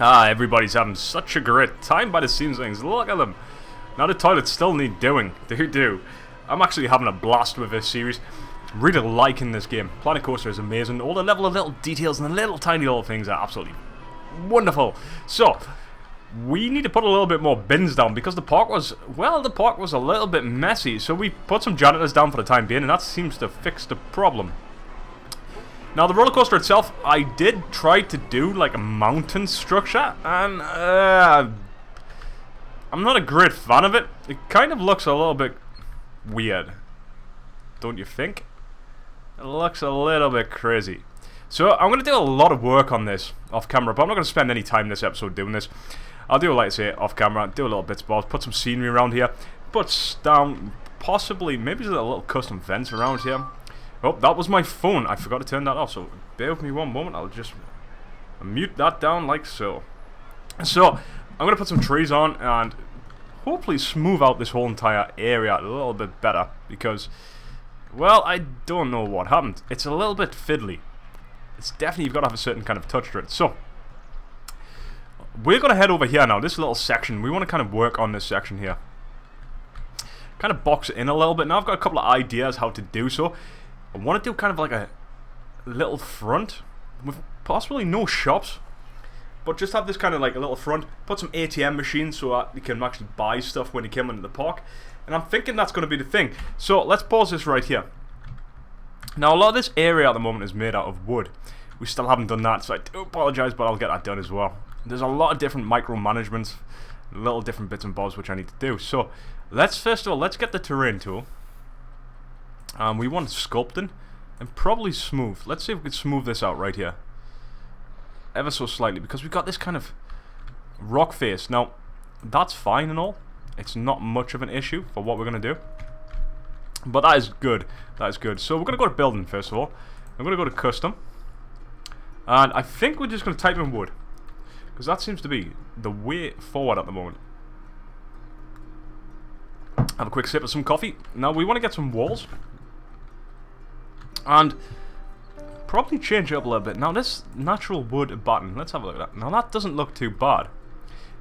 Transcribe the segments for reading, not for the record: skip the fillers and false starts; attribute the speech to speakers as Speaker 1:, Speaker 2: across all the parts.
Speaker 1: Ah, everybody's having such a great time by the seams of things. Look at them. Now the toilets still need doing. They do. I'm actually having a blast with this series. Really liking this game. Planet Coaster is amazing. All the level of little details and the little tiny little things are absolutely wonderful. So, we need to put a little bit more bins down because the park was, well, the park was a little bit messy. So we put some janitors down for the time being and that seems to fix the problem. Now the roller coaster itself, I did try to do like a mountain structure, and I'm not a great fan of it. It kind of looks a little bit weird, don't you think? It looks a little bit crazy. So I'm going to do a lot of work on this off camera, but I'm not going to spend any time this episode doing this. I'll do, like I say, off camera, do a little bits and bobs, put some scenery around here, put down, possibly, maybe there's a little custom fence around here. Oh, that was my phone. I forgot to turn that off, so bear with me one moment. I'll just mute that down like so. So, I'm going to put some trees on and hopefully smooth out this whole entire area a little bit better because, well, I don't know what happened. It's a little bit fiddly. It's definitely, you've got to have a certain kind of touch to it. So, we're going to head over here now. This little section, we want to kind of work on this section here. Kind of box it in a little bit. Now I've got a couple of ideas how to do so. I want to do kind of like a little front with possibly no shops, but just have this kind of like a little front, put some ATM machines so that you can actually buy stuff when you come into the park, and I'm thinking that's going to be the thing. So let's pause this right here. Now a lot of this area at the moment is made out of wood. We still haven't done that, so I do apologise, but I'll get that done as well. There's a lot of different micromanagements, little different bits and bobs which I need to do. So let's first of all, let's get the terrain tool. We want sculpting and probably smooth. Let's see if we can smooth this out right here. Ever so slightly, because we've got this kind of rock face. Now, that's fine and all. It's not much of an issue for what we're going to do. But that is good. That is good. So we're going to go to building first of all. I'm going to go to custom. And I think we're just going to type in wood. Because that seems to be the way forward at the moment. Have a quick sip of some coffee. Now we want to get some walls. And probably change it up a little bit. Now this natural wood button, let's have a look at that. Now that doesn't look too bad,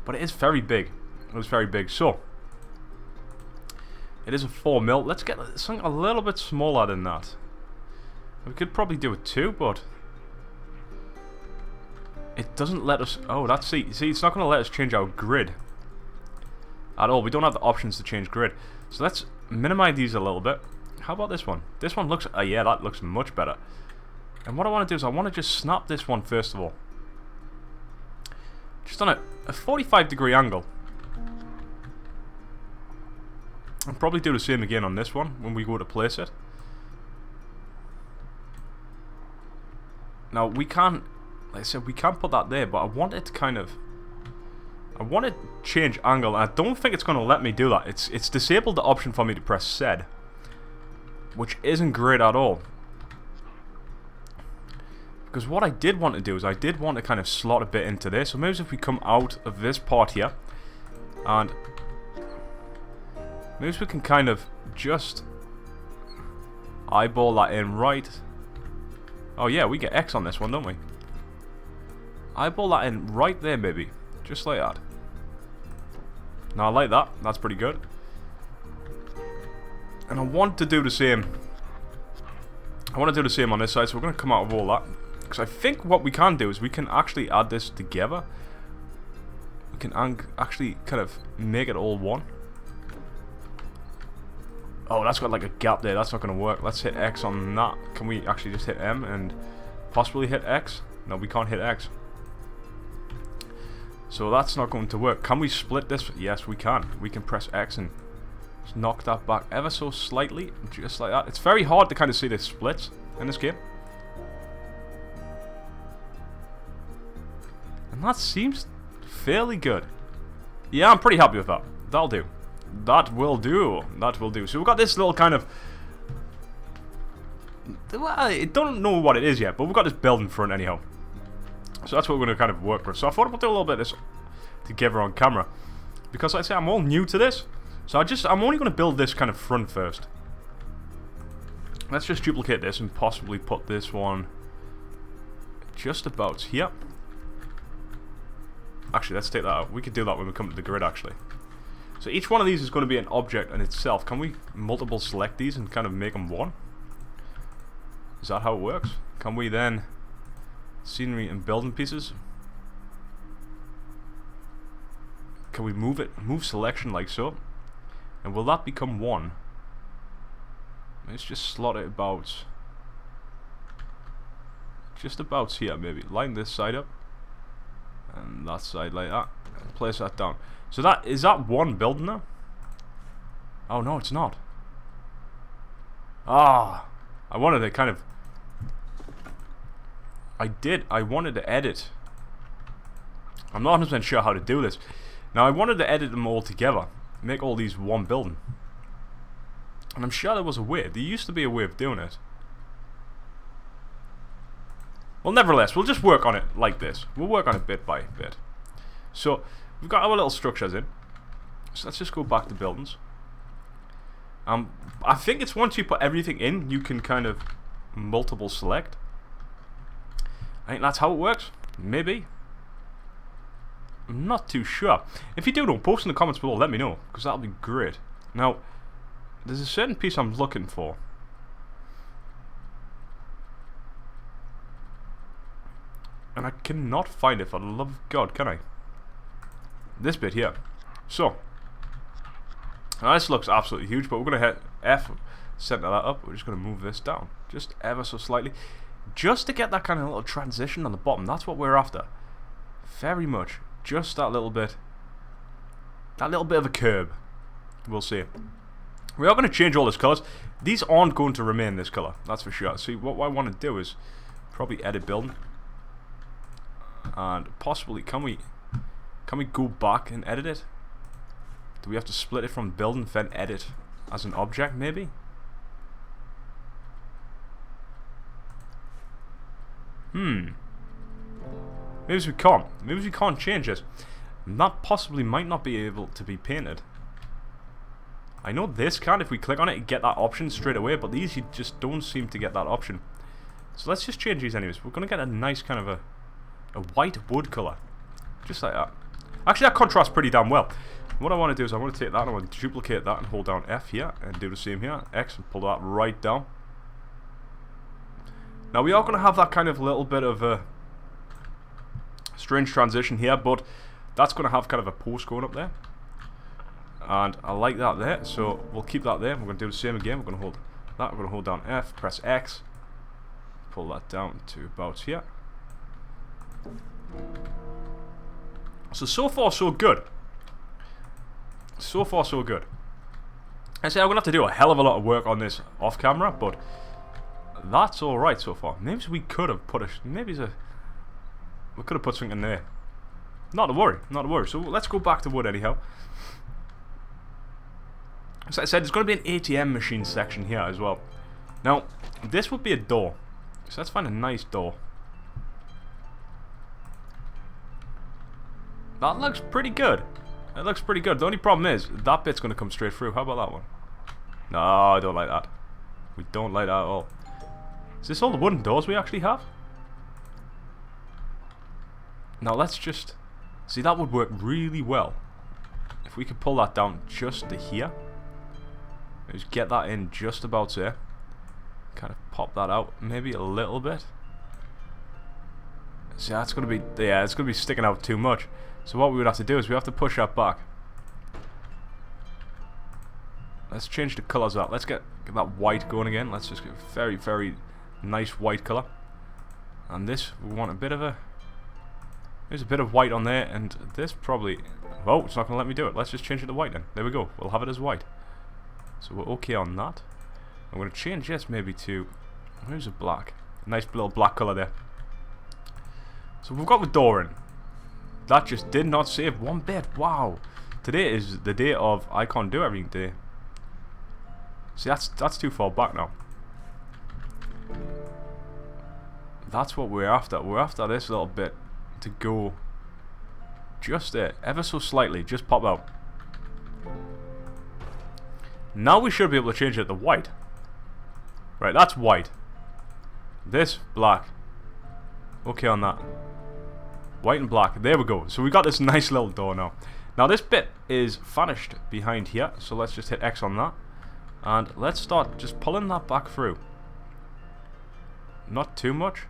Speaker 1: but it is very big. It was very big. So it is a 4mm. Let's get something a little bit smaller than that. We could probably do it 2, but it doesn't let us. Oh, that's see, it's not going to let us change our grid at all. We don't have the options to change grid. So let's minimize these a little bit. How about this one? This one looks, yeah, that looks much better. And what I want to do is I want to just snap this one first of all. Just on a 45-degree angle. I'll probably do the same again on this one when we go to place it. Now we can't, like I said, we can't put that there, but I want it to kind of, I want to change angle, and I don't think it's going to let me do that. It's disabled the option for me to press Z, which isn't great at all. Because what I did want to do is I did want to kind of slot a bit into this. So maybe if we come out of this part here, and maybe we can kind of just eyeball that in right. Oh yeah, we get X on this one, don't we? Eyeball that in right there maybe. Just like that. Now I like that. That's pretty good. And I want to do the same. I want to do the same on this side, so we're going to come out of all that. Because I think what we can do is we can actually add this together. We can actually kind of make it all one. Oh, that's got like a gap there. That's not going to work. Let's hit X on that. Can we actually just hit M and possibly hit X? No, we can't hit X. So that's not going to work. Can we split this? Yes, we can. We can press X and just knock that back ever so slightly, just like that. It's very hard to kind of see the splits in this game. And that seems fairly good. Yeah, I'm pretty happy with that. That'll do. That will do. That will do. So we've got this little kind of, well, I don't know what it is yet, but we've got this building front anyhow. So that's what we're going to kind of work with. So I thought we'll do a little bit of this together on camera. Because like I say, I'm all new to this. So I'm only going to build this kind of front first. Let's just duplicate this and possibly put this one just about here. Actually, let's take that out. We could do that when we come to the grid, actually. So each one of these is going to be an object in itself. Can we multiple select these and kind of make them one? Is that how it works? Can we then... Scenery and building pieces? Can we move it? Move selection like so? And will that become one? Let's just slot it about... Just about here, maybe. Line this side up. And that side like that. And place that down. So that... Is that one building now? Oh, no, it's not. Ah! I wanted to kind of... I wanted to edit. I'm not 100% sure how to do this. Now, I wanted to edit them all together. Make all these one building. And I'm sure there was a way. There used to be a way of doing it. Well, nevertheless, we'll just work on it like this. We'll work on it bit by bit. So, we've got our little structures in. So let's just go back to buildings. I think it's once you put everything in, you can kind of multiple select. I think that's how it works. Maybe. I'm not too sure. If you do know, post in the comments below, let me know, because that'll be great. Now, there's a certain piece I'm looking for. And I cannot find it, for the love of God, can I? This bit here. So, now this looks absolutely huge, but we're going to hit F, center that up. We're just going to move this down, just ever so slightly. Just to get that kind of little transition on the bottom. That's what we're after. Very much. Just that little bit. That little bit of a curb. We'll see. We are going to change all these colours. These aren't going to remain this colour. That's for sure. See, what I want to do is probably edit building. And possibly, can we go back and edit it? Do we have to split it from building, then edit as an object, maybe? Maybe we can't. Maybe we can't change it. That possibly might not be able to be painted. I know this can if we click on it and get that option straight away, but these you just don't seem to get that option. So let's just change these anyways. We're going to get a nice kind of a white wood colour. Just like that. Actually, that contrasts pretty damn well. What I want to do is I want to take that and I want to duplicate that and hold down F here and do the same here. X and pull that right down. Now we are going to have that kind of little bit of a strange transition here, but that's going to have kind of a post going up there. And I like that there, so we'll keep that there. We're going to do the same again. We're going to hold that. We're going to hold down F, press X, pull that down to about here. So far so good. So far so good. I say I'm going to have to do a hell of a lot of work on this off camera, but that's alright so far. Maybe we could have put we could have put something in there. Not to worry, not to worry. So let's go back to wood anyhow. As I said, there's going to be an ATM machine section here as well. Now, this would be a door. So let's find a nice door. That looks pretty good. It looks pretty good. The only problem is, that bit's going to come straight through. How about that one? No, I don't like that. We don't like that at all. Is this all the wooden doors we actually have? Now let's just... See, that would work really well. If we could pull that down just to here. Just get that in just about there. Kind of pop that out maybe a little bit. See, that's going to be... Yeah, it's going to be sticking out too much. So what we would have to do is we have to push that back. Let's change the colours up. Let's get that white going again. Let's just get a very, very nice white colour. And this, we want a bit of a... There's a bit of white on there, and this probably... Oh, it's not going to let me do it. Let's just change it to white then. There we go. We'll have it as white. So we're okay on that. I'm going to change this maybe to... Where's the black? A nice little black colour there. So we've got the door in. That just did not save one bit. Wow. Today is the day of I can't do everything today. See, that's too far back now. That's what we're after. We're after this little bit to go just there, ever so slightly, just pop out. Now we should be able to change it to white. Right, that's white. This, black. Okay on that. White and black. There we go. So we got this nice little door now. Now this bit is vanished behind here. So let's just hit X on that. And let's start just pulling that back through. Not too much.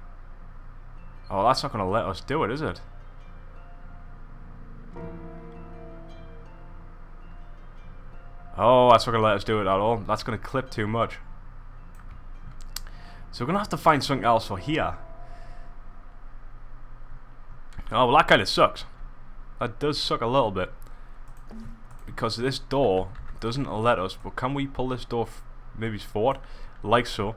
Speaker 1: Oh, that's not going to let us do it, is it? Oh, that's not going to let us do it at all. That's going to clip too much. So we're going to have to find something else for here. Oh, well, that kind of sucks. That does suck a little bit. Because this door doesn't let us. But can we pull this door maybe forward? Like so.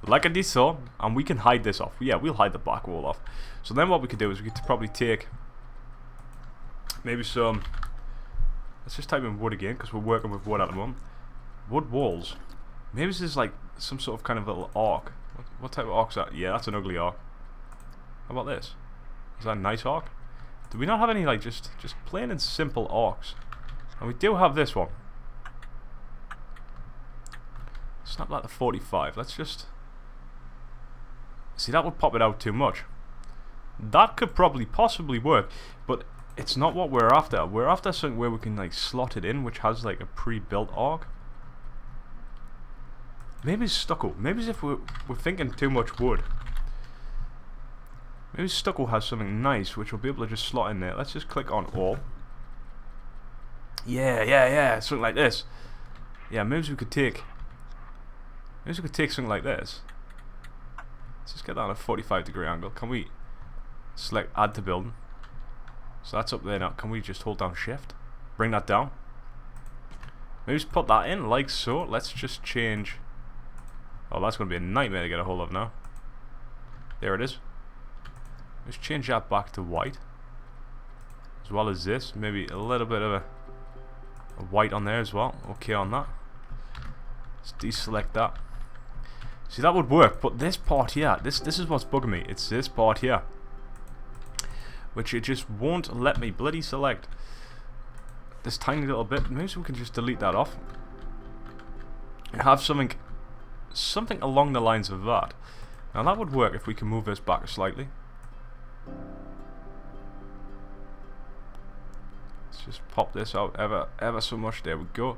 Speaker 1: Like I did so. And we can hide this off. Yeah, we'll hide the back wall off. So then what we could do is we could probably take maybe some... Let's just type in wood again, because we're working with wood at the moment. Wood walls. Maybe this is like some sort of kind of little arc. What type of arc is that? Yeah, that's an ugly arc. How about this? Is that a nice arc? Do we not have any like just plain and simple arcs? And we do have this one. Snap that to 45. Let's just... See, that would pop it out too much. That could probably possibly work, but it's not what we're after. We're after something where we can like slot it in, which has like a pre-built arc. Maybe it's stucco. Maybe it's if we're thinking too much wood. Maybe stucco has something nice which we'll be able to just slot in there. Let's just click on all. Yeah. Something like this. Yeah, maybe we could take something like this. Let's just get that on a 45-degree angle. Can we select add to building? So that's up there now. Can we just hold down shift? Bring that down. Maybe just put that in like so. Let's just change. Oh, that's going to be a nightmare to get a hold of now. There it is. Let's change that back to white. As well as this. Maybe a little bit of a white on there as well. Okay on that. Let's deselect that. See, that would work. But this part here, this is what's bugging me. It's this part here. Which it just won't let me bloody select. This tiny little bit. Maybe we can just delete that off. And have something along the lines of that. Now that would work if we can move this back slightly. Let's just pop this out ever so much. There we go.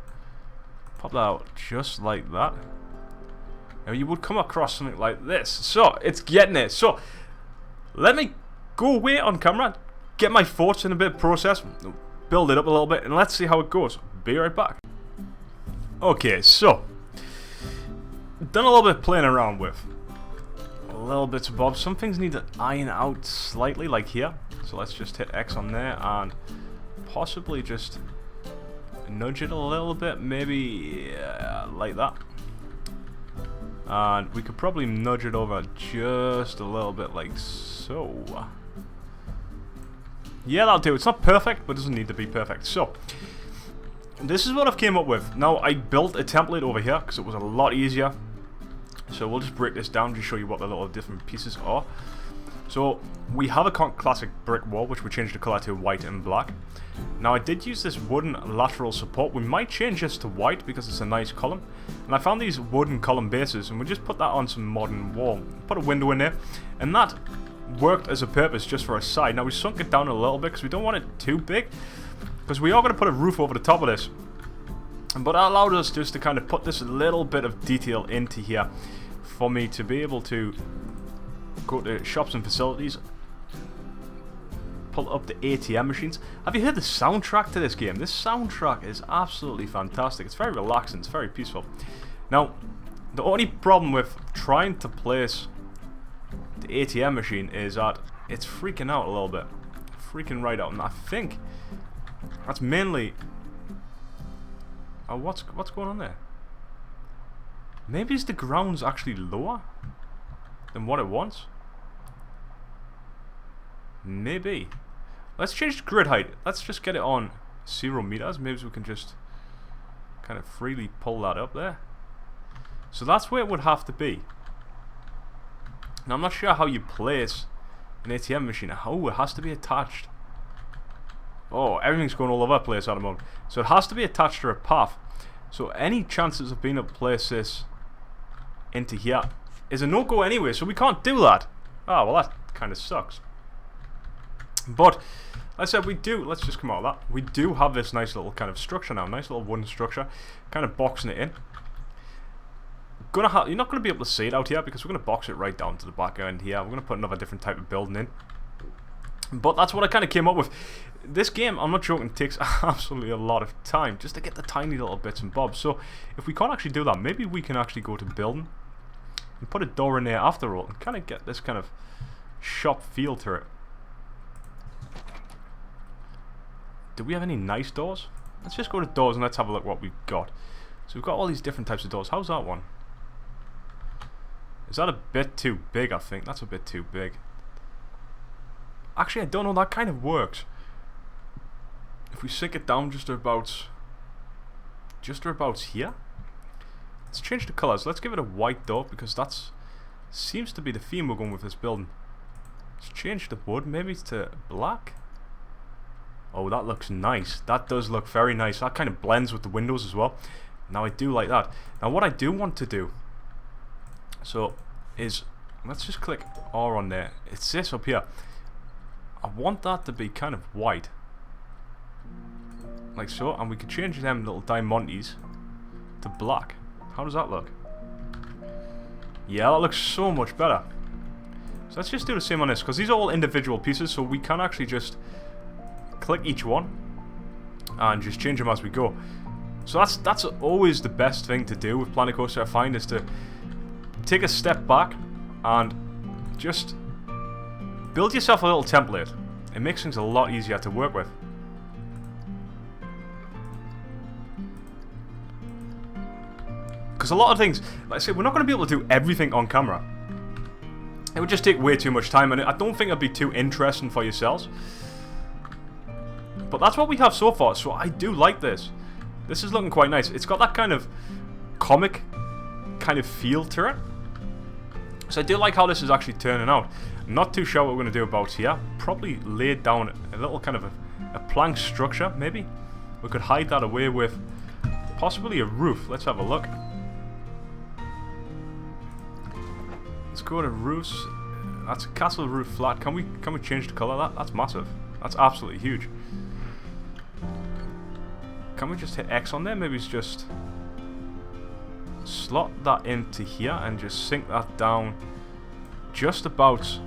Speaker 1: Pop that out just like that. Now you would come across something like this. So it's getting it. So let me go away on camera, get my thoughts in a bit of process, build it up a little bit, and let's see how it goes. Be right back. Okay, so done a little bit of playing around with a little bits of bobs. Some things need to iron out slightly, like here. So let's just hit X on there and possibly just nudge it a little bit, maybe like that. And we could probably nudge it over just a little bit like so. Yeah, that'll do. It's not perfect, but it doesn't need to be perfect. So, this is what I've came up with. Now, I built a template over here because it was a lot easier. So we'll just break this down to show you what the little different pieces are. So, we have a classic brick wall, which we changed the color to white and black. Now, I did use this wooden lateral support. We might change this to white because it's a nice column. And I found these wooden column bases, and we just put that on some modern wall. Put a window in there, and that worked as a purpose just for a side. Now, we sunk it down a little bit because we don't want it too big, because we are going to put a roof over the top of this. But that allowed us just to kind of put this little bit of detail into here for me to be able to go to shops and facilities, pull up the ATM machines. Have you heard the soundtrack to this game? This soundtrack is absolutely fantastic. It's very relaxing, it's very peaceful. Now, the only problem with trying to place the ATM machine is that it's freaking out a little bit. Freaking right out. And I think that's mainly... Oh, what's going on there? Maybe is the ground's actually lower than what it wants? Maybe. Let's change the grid height. Let's just get it on 0 meters. Maybe we can just kind of freely pull that up there. So that's where it would have to be. Now I'm not sure how you place an ATM machine. Oh, it has to be attached. Oh, everything's going all over the place at the moment. So it has to be attached to a path. So any chances of being able to place this into here is a no-go anyway. So we can't do that. Oh, well that kind of sucks. But I said we do. Let's just come out of that. We do have this nice little kind of structure now, nice little wooden structure, kind of boxing it in. You're not gonna be able to see it out here because we're gonna box it right down to the back end here. We're gonna put another different type of building in. But that's what I kind of came up with. This game, I'm not joking, takes absolutely a lot of time just to get the tiny little bits and bobs. So if we can't actually do that, maybe we can actually go to building and put a door in there after all and kind of get this kind of shop feel to it. Do we have any nice doors? Let's just go to doors and let's have a look what we've got. So we've got all these different types of doors. How's that one? Is that a bit too big, I think? That's a bit too big. Actually, I don't know. That kind of works. If we sink it down just about here. Let's change the colours. Let's give it a white door because that's seems to be the theme we're going with this building. Let's change the wood maybe to black. Oh, that looks nice. That does look very nice. That kind of blends with the windows as well. Now I do like that. Now what I do want to do, so is let's just click R on there. It's this up here. I want that to be kind of white, like so, and we could change them little diamantes to black. How does that look? Yeah, that looks so much better. So let's just do the same on this because these are all individual pieces, so we can actually just click each one and just change them as we go. So that's always the best thing to do with Planet Coaster, I find, is to take a step back and just build yourself a little template. It makes things a lot easier to work with. Because a lot of things, like I say, we're not going to be able to do everything on camera. It would just take way too much time, and I don't think it'd be too interesting for yourselves. But that's what we have so far, so I do like this. This is looking quite nice. It's got that kind of comic kind of feel to it. So I do like how this is actually turning out. I'm not too sure what we're going to do about here. Probably lay down a little kind of a plank structure, maybe. We could hide that away with possibly a roof. Let's have a look. Let's go to roofs. That's a castle roof flat. Can we change the colour of that? That's massive. That's absolutely huge. Can we just hit X on there? Maybe it's just slot that into here and just sink that down just about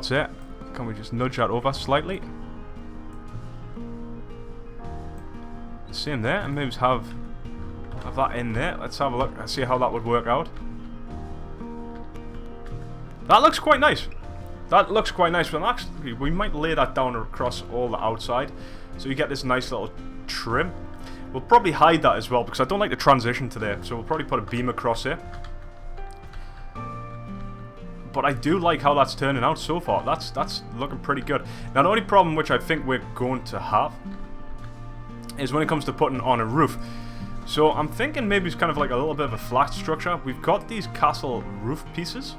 Speaker 1: there. Can we just nudge that over slightly? Same there, and maybe have that in there. Let's have a look and see how that would work out. That looks quite nice. That looks quite nice, but actually we might lay that down across all the outside so you get this nice little trim. We'll probably hide that as well because I don't like the transition to there, so we'll probably put a beam across here. But I do like how that's turning out so far. That's looking pretty good. Now the only problem which I think we're going to have is when it comes to putting on a roof. So I'm thinking maybe it's kind of like a little bit of a flat structure. We've got these castle roof pieces,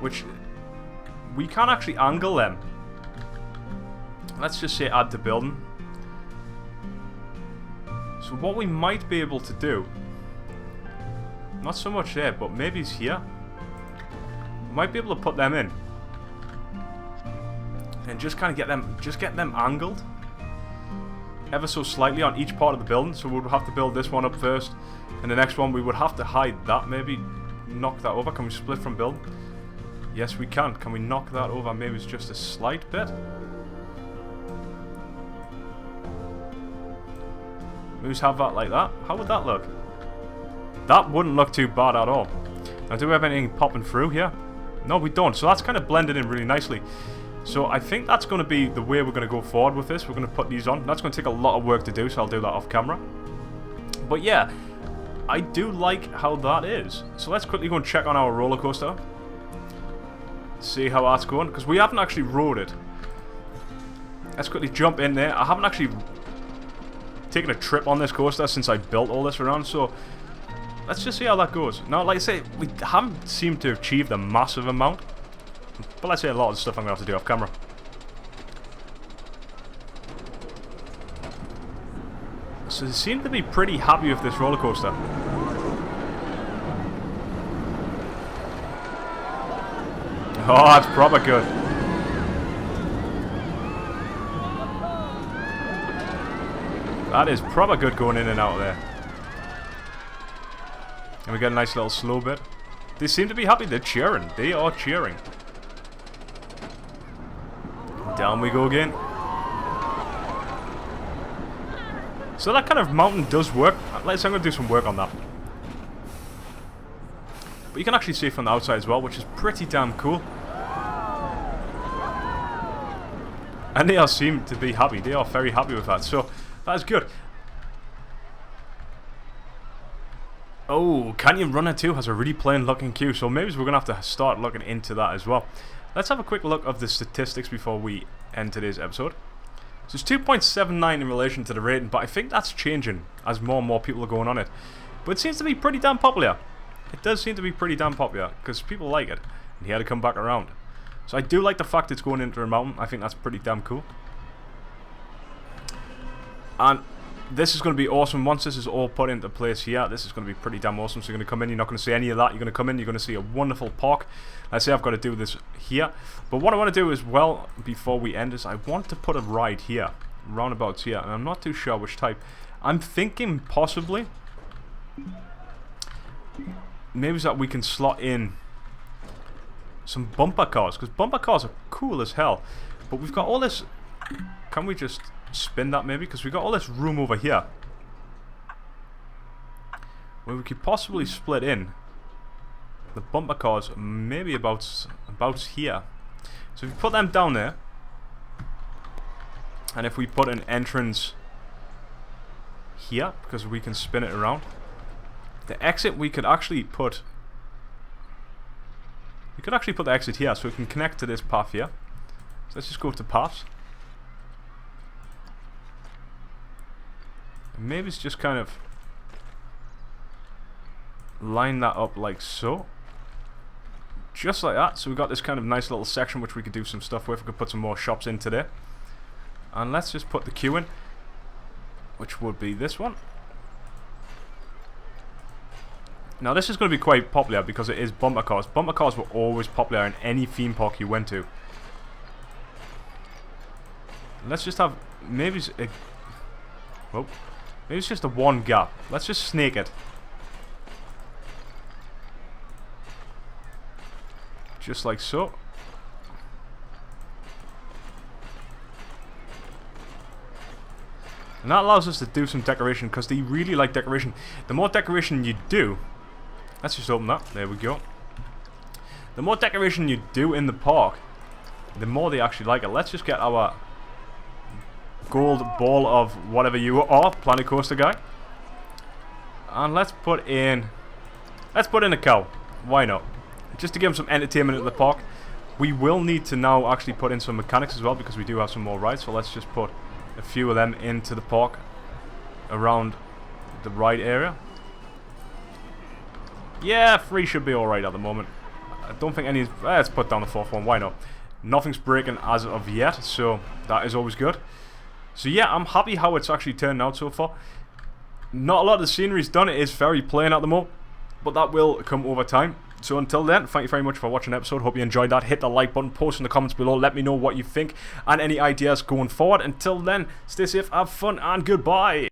Speaker 1: which we can actually angle them. Let's just say add to building. So what we might be able to do, not so much there, but maybe it's here. We might be able to put them in and just kind of get them angled ever so slightly on each part of the building. So we would have to build this one up first, and the next one we would have to hide that. Maybe knock that over. Can we split from build? Yes, we can. Can we knock that over? Maybe it's just a slight bit. Maybe have that like that. How would that look? That wouldn't look too bad at all. Now, do we have anything popping through here? No, we don't. So that's kind of blended in really nicely. So I think that's going to be the way we're going to go forward with this. We're going to put these on. That's going to take a lot of work to do, so I'll do that off camera. But yeah, I do like how that is. So let's quickly go and check on our roller coaster. See how that's going, because we haven't actually rode it. Let's quickly jump in there. I haven't actually taken a trip on this coaster since I built all this around, so let's just see how that goes. Now, like I say, we haven't seemed to have achieved a massive amount, but let's say a lot of stuff I'm going to have to do off camera. So they seem to be pretty happy with this roller coaster. Oh, that's proper good. That is proper good going in and out there. And we get a nice little slow bit. They seem to be happy. They're cheering. They are cheering. Down we go again. So that kind of mountain does work. I'm going to do some work on that. But you can actually see it from the outside as well, which is pretty damn cool. And they all seem to be happy. They are very happy with that. So that is good. Oh, Canyon Runner 2 has a really plain looking queue. So maybe we're going to have to start looking into that as well. Let's have a quick look of the statistics before we end today's episode. So it's 2.79 in relation to the rating, but I think that's changing as more and more people are going on it. But it seems to be pretty damn popular. It does seem to be pretty damn popular, because people like it. And he had to come back around. So I do like the fact it's going into a mountain. I think that's pretty damn cool. And this is going to be awesome. Once this is all put into place here, this is going to be pretty damn awesome. So you're going to come in, you're not going to see any of that. You're going to come in, you're going to see a wonderful park. Let's say I've got to do this here. But what I want to do as well, before we end this, I want to put a ride here. Roundabouts here. And I'm not too sure which type. I'm thinking possibly maybe that we can slot in some bumper cars. Because bumper cars are cool as hell. But we've got all this... Can we just spin that maybe? Because we've got all this room over here where we could possibly split in the bumper cars maybe about here. So if we put them down there, and if we put an entrance here, because we can spin it around, the exit we could actually put the exit here, so we can connect to this path here. So let's just go to paths. And maybe it's just kind of line that up like so. Just like that. So we've got this kind of nice little section which we could do some stuff with. We could put some more shops into there. And let's just put the queue in, which would be this one. Now this is going to be quite popular because it is bumper cars. Bumper cars were always popular in any theme park you went to. Let's just have maybe it's just a one gap. Let's just snake it. Just like so. And that allows us to do some decoration because they really like decoration. The more decoration you do, let's just open that. There we go. The more decoration you do in the park, the more they actually like it. Let's just get our gold ball of whatever you are, Planet Coaster guy. And let's put in a cow. Why not? Just to give them some entertainment at the park. We will need to now actually put in some mechanics as well because we do have some more rides. So let's just put a few of them into the park around the ride area. Yeah, 3 should be alright at the moment. I don't think any... let's put down the 4th one, why not? Nothing's breaking as of yet, so that is always good. So yeah, I'm happy how it's actually turned out so far. Not a lot of the scenery's done, it is very plain at the moment, but that will come over time. So until then, thank you very much for watching the episode. Hope you enjoyed that. Hit the like button, post in the comments below, let me know what you think and any ideas going forward. Until then, stay safe, have fun, and goodbye.